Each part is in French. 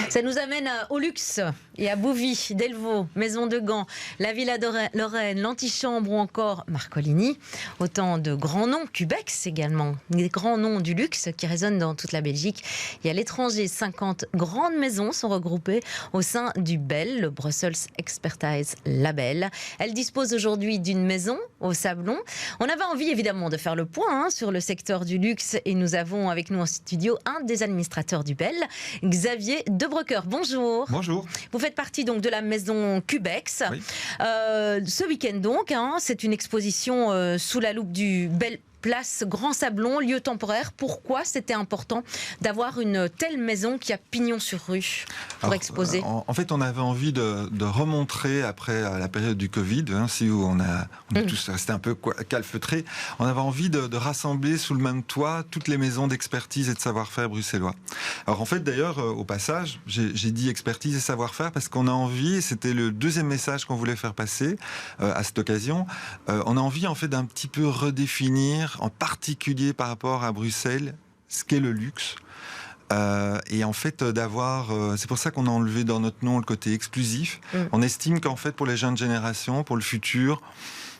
Ça nous amène au luxe et à Bouvy, Delvaux, Maison de Gand, la Villa Lorraine, l'Antichambre ou encore Marcolini. Autant de grands noms, Cubex également, des grands noms du luxe qui résonnent dans toute la Belgique. Et à l'étranger, 50 grandes maisons sont regroupées au sein du BEL, le Brussels Expertise Label. Elle dispose aujourd'hui d'une maison au Sablon. On avait envie évidemment de faire le point sur le secteur du luxe et nous avons avec nous en studio un des administrateurs du BEL, Xavier Debrecker. Bonjour. Bonjour. Vous faites partie donc de la maison Cubex. Oui. Ce week-end donc, c'est une exposition sous la loupe du BEL. Place Grand Sablon, lieu temporaire. Pourquoi c'était important d'avoir une telle maison qui a pignon sur rue pour exposer? En fait, on avait envie de remontrer après la période du Covid, si on est tous restés un peu calfeutrés. On avait envie de rassembler sous le même toit toutes les maisons d'expertise et de savoir-faire bruxellois. Alors en fait, d'ailleurs, au passage, j'ai dit expertise et savoir-faire parce qu'on a envie, et c'était le deuxième message qu'on voulait faire passer à cette occasion, on a envie en fait d'un petit peu redéfinir, en particulier par rapport à Bruxelles, ce qu'est le luxe. Et en fait, c'est pour ça qu'on a enlevé dans notre nom le côté exclusif. On estime qu'en fait, pour les jeunes générations, pour le futur,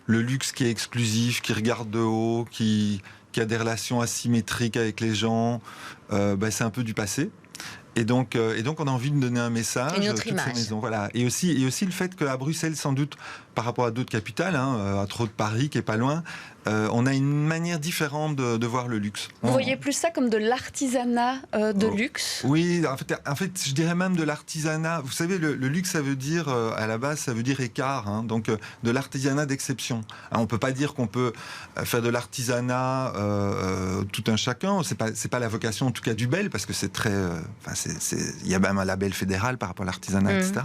le luxe qui est exclusif, qui regarde de haut, qui a des relations asymétriques avec les gens, c'est un peu du passé. Et donc, on a envie de donner un message. Une autre image. Ces maisons, voilà. Et aussi le fait qu'à Bruxelles, sans doute, par rapport à d'autres capitales, à trop de Paris, qui est pas loin, on a une manière différente de voir le luxe. Vous voyez plus ça comme de l'artisanat de luxe? Oui, en fait, je dirais même de l'artisanat. Vous savez, le luxe, ça veut dire, à la base, ça veut dire écart, donc de l'artisanat d'exception. On peut pas dire qu'on peut faire de l'artisanat tout un chacun. C'est pas la vocation, en tout cas, du BEL, parce que c'est très... il y a même un label fédéral par rapport à l'artisanat, etc.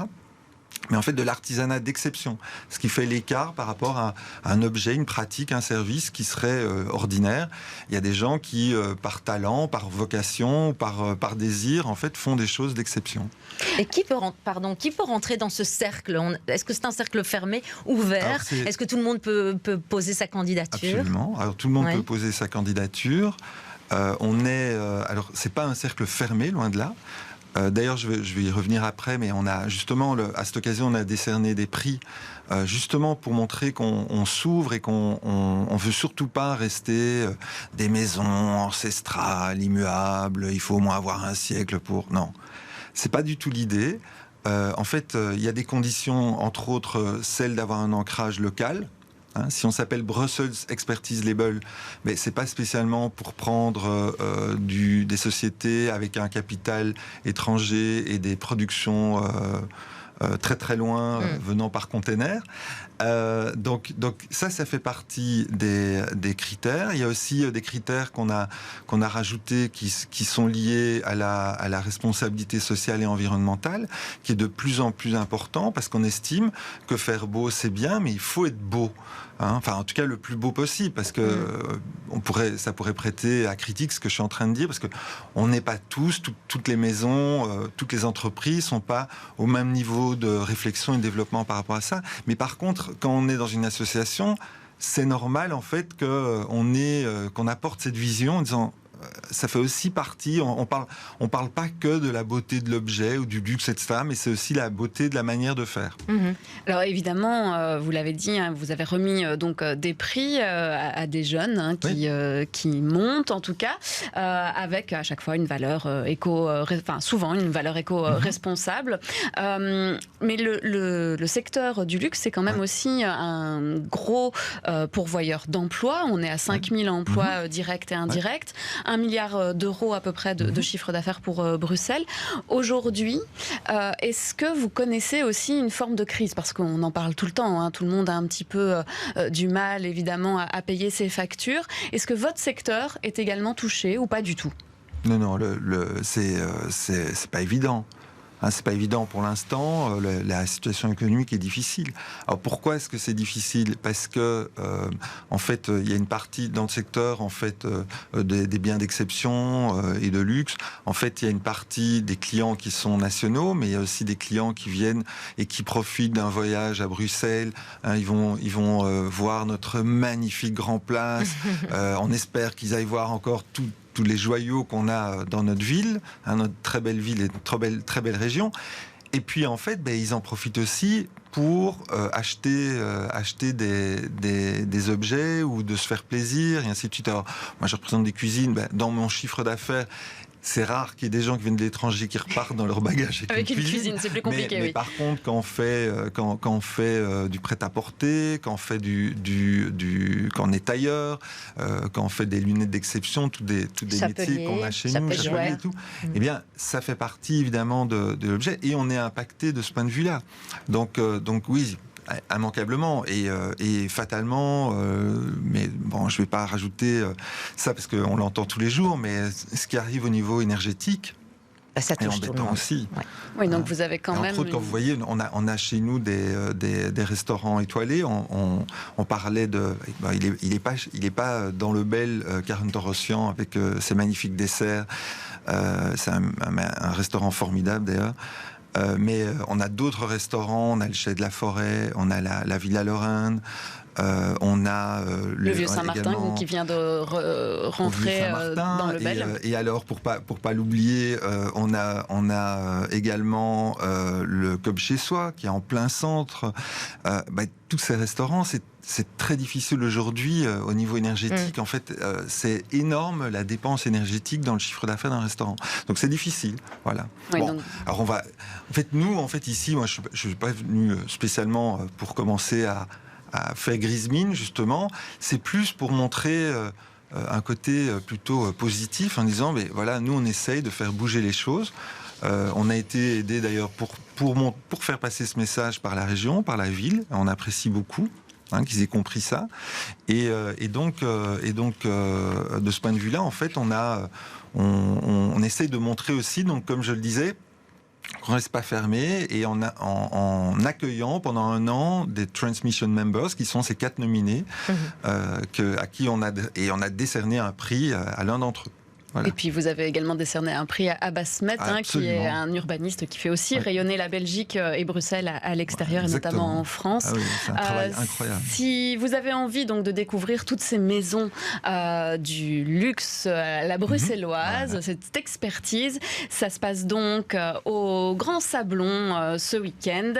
Mais en fait de l'artisanat d'exception, ce qui fait l'écart par rapport à un objet, une pratique, un service qui serait ordinaire. Il y a des gens qui, par talent, par vocation, par désir, en fait, font des choses d'exception. Et qui peut rentrer dans ce cercle? Est-ce que c'est un cercle fermé, ouvert? Est-ce que tout le monde peut poser sa candidature? Absolument. Alors tout le monde peut poser sa candidature. Alors c'est pas un cercle fermé, loin de là. D'ailleurs, je vais y revenir après, mais on a justement, à cette occasion, on a décerné des prix, justement pour montrer qu'on s'ouvre et qu'on veut surtout pas rester des maisons ancestrales, immuables, il faut au moins avoir un siècle pour... Non, c'est pas du tout l'idée. En fait, il y a des conditions, entre autres, celle d'avoir un ancrage local. Si on s'appelle Brussels Expertise Label, mais c'est pas spécialement pour prendre des sociétés avec un capital étranger et des productions très très loin venant par container. Donc ça fait partie des critères. Il y a aussi des critères qu'on a rajoutés qui sont liés à la responsabilité sociale et environnementale, qui est de plus en plus important parce qu'on estime que faire beau c'est bien, mais il faut être beau. Enfin, en tout cas, le plus beau possible, parce que ça pourrait prêter à critique ce que je suis en train de dire, parce que on n'est pas tous, toutes les maisons, toutes les entreprises sont pas au même niveau de réflexion et de développement par rapport à ça. Mais par contre, quand on est dans une association, c'est normal en fait qu'on apporte cette vision en disant. Ça fait aussi partie, on parle pas que de la beauté de l'objet ou du luxe, etc., mais c'est aussi la beauté de la manière de faire. Alors évidemment, vous l'avez dit, vous avez remis donc des prix à des jeunes qui montent en tout cas, avec à chaque fois une valeur souvent une valeur éco-responsable. Mais le secteur du luxe, c'est quand même aussi un gros pourvoyeur d'emplois. On est à 5000 emplois directs et indirects. 1 milliard d'euros à peu près de chiffre d'affaires pour Bruxelles. Aujourd'hui, est-ce que vous connaissez aussi une forme de crise? Parce qu'on en parle tout le temps, tout le monde a un petit peu du mal évidemment à payer ses factures. Est-ce que votre secteur est également touché ou pas du tout? Non, c'est pas évident. C'est pas évident pour l'instant, la situation économique est difficile. Alors pourquoi est-ce que c'est difficile? Parce que en fait, il y a une partie dans le secteur en fait des biens d'exception et de luxe. En fait, il y a une partie des clients qui sont nationaux, mais il y a aussi des clients qui viennent et qui profitent d'un voyage à Bruxelles. Ils vont voir notre magnifique Grand Place. On espère qu'ils aillent voir encore tous les joyaux qu'on a dans notre ville, notre très belle ville et notre très belle région. Et puis en fait, ils en profitent aussi pour acheter des objets ou de se faire plaisir, et ainsi de suite. Alors, moi, je représente des cuisines. Dans mon chiffre d'affaires, c'est rare qu'il y ait des gens qui viennent de l'étranger qui repartent dans leur bagage avec une cuisine. C'est plus compliqué. Mais par contre, quand on fait du prêt-à-porter, quand on est tailleur, quand on fait des lunettes d'exception, tous des métiers qu'on a chez nous, et tout, eh bien, ça fait partie évidemment de l'objet, et on est impacté de ce point de vue-là. Donc oui. Immanquablement et fatalement, mais bon, je ne vais pas rajouter ça parce qu'on l'entend tous les jours, mais ce qui arrive au niveau énergétique, ça touche tout le monde aussi. Ouais. Oui, donc vous avez quand même... Entre autres, quand vous voyez, on a chez nous des restaurants étoilés. On parlait de... il est pas dans le bel Karen Torossian avec ses magnifiques desserts. C'est un restaurant formidable d'ailleurs. Mais on a d'autres restaurants, on a le Chai de la Forêt, on a la Villa Lorraine, on a le Vieux Saint-Martin qui vient de rentrer dans le Bel. Et alors, pour pas l'oublier, on a également le Cob chez soi qui est en plein centre. Tous ces restaurants, c'est très difficile aujourd'hui au niveau énergétique. En fait, c'est énorme la dépense énergétique dans le chiffre d'affaires d'un restaurant. Donc c'est difficile. Voilà. Oui, bon, alors nous, ici, moi, je suis pas venu spécialement pour commencer à faire grise mine, justement. C'est plus pour montrer un côté plutôt positif en disant, mais voilà, nous, on essaye de faire bouger les choses. On a été aidé d'ailleurs pour faire passer ce message par la région, par la ville. On apprécie beaucoup. Qu'ils aient compris ça, et donc de ce point de vue-là, en fait, on essaye de montrer aussi, donc comme je le disais, qu'on ne reste pas fermé, et en accueillant pendant 1 an des Transmission Members, qui sont ces 4 nominés, à qui on a décerné un prix à l'un d'entre eux. Voilà. Et puis vous avez également décerné un prix à Abbas Smet, qui est un urbaniste qui fait aussi rayonner la Belgique et Bruxelles à l'extérieur, et notamment en France. Ah oui, c'est un travail incroyable. Si vous avez envie donc de découvrir toutes ces maisons du luxe à la bruxelloise, cette expertise, ça se passe donc au Grand Sablon ce week-end,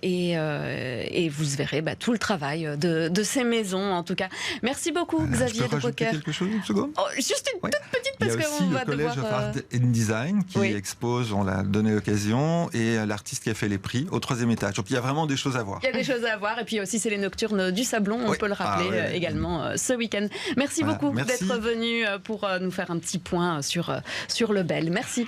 et vous verrez tout le travail de ces maisons, en tout cas. Merci beaucoup, Xavier de Broecker. Quelque chose, une seconde. Juste une toute petite, parce qu'on va devoir... Il y a aussi le Collège of Art and Design qui expose, on l'a donné l'occasion, et l'artiste qui a fait les prix au 3e étage. Donc il y a vraiment des choses à voir. Il y a des choses à voir, et puis aussi c'est les nocturnes du Sablon, on peut le rappeler également ce week-end. Merci beaucoup d'être venu pour nous faire un petit point sur le Bel. Merci.